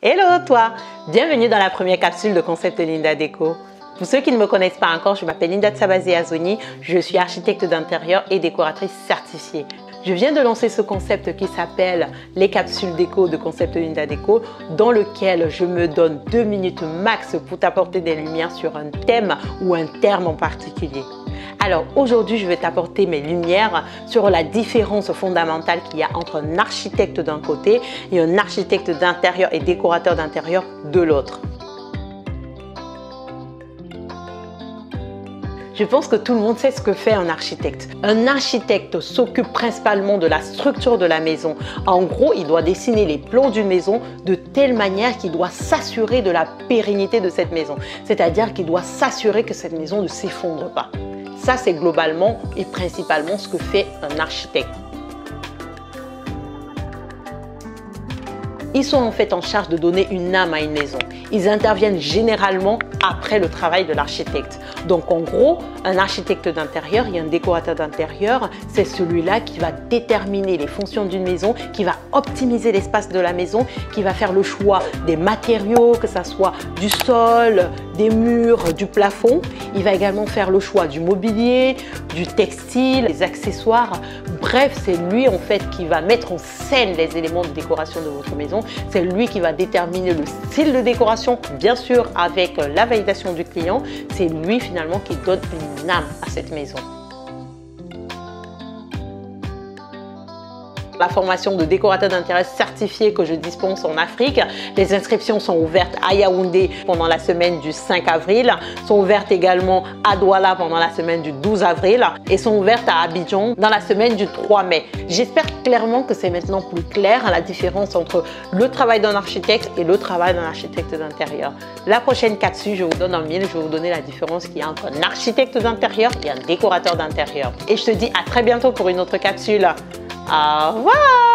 Hello toi! Bienvenue dans la première capsule de concept de Linda Déco. Pour ceux qui ne me connaissent pas encore, je m'appelle Linda Tsabazé Azoni, je suis architecte d'intérieur et décoratrice certifiée. Je viens de lancer ce concept qui s'appelle les capsules déco de concept de Linda Déco, dans lequel je me donne 2 minutes max pour t'apporter des lumières sur un thème ou un terme en particulier. Alors aujourd'hui, je vais t'apporter mes lumières sur la différence fondamentale qu'il y a entre un architecte d'un côté et un architecte d'intérieur et décorateur d'intérieur de l'autre. Je pense que tout le monde sait ce que fait un architecte. Un architecte s'occupe principalement de la structure de la maison. En gros, il doit dessiner les plans d'une maison de telle manière qu'il doit s'assurer de la pérennité de cette maison. C'est-à-dire qu'il doit s'assurer que cette maison ne s'effondre pas. Ça, c'est globalement et principalement ce que fait un architecte. Ils sont en fait en charge de donner une âme à une maison. Ils interviennent généralement après le travail de l'architecte. Donc en gros, un architecte d'intérieur et un décorateur d'intérieur, c'est celui-là qui va déterminer les fonctions d'une maison, qui va optimiser l'espace de la maison, qui va faire le choix des matériaux, que ce soit du sol, des murs, du plafond. Il va également faire le choix du mobilier, du textile, des accessoires. Bref, c'est lui en fait qui va mettre en scène les éléments de décoration de votre maison. C'est lui qui va déterminer le style de décoration, bien sûr avec la validation du client. C'est lui finalement qui donne une âme à cette maison. La formation de décorateur d'intérieur certifié que je dispense en Afrique. Les inscriptions sont ouvertes à Yaoundé pendant la semaine du 5 avril, sont ouvertes également à Douala pendant la semaine du 12 avril et sont ouvertes à Abidjan dans la semaine du 3 mai. J'espère clairement que c'est maintenant plus clair la différence entre le travail d'un architecte et le travail d'un architecte d'intérieur. La prochaine capsule, je vous donne en mille, je vais vous donner la différence qu'il y a entre un architecte d'intérieur et un décorateur d'intérieur. Et je te dis à très bientôt pour une autre capsule. Au revoir!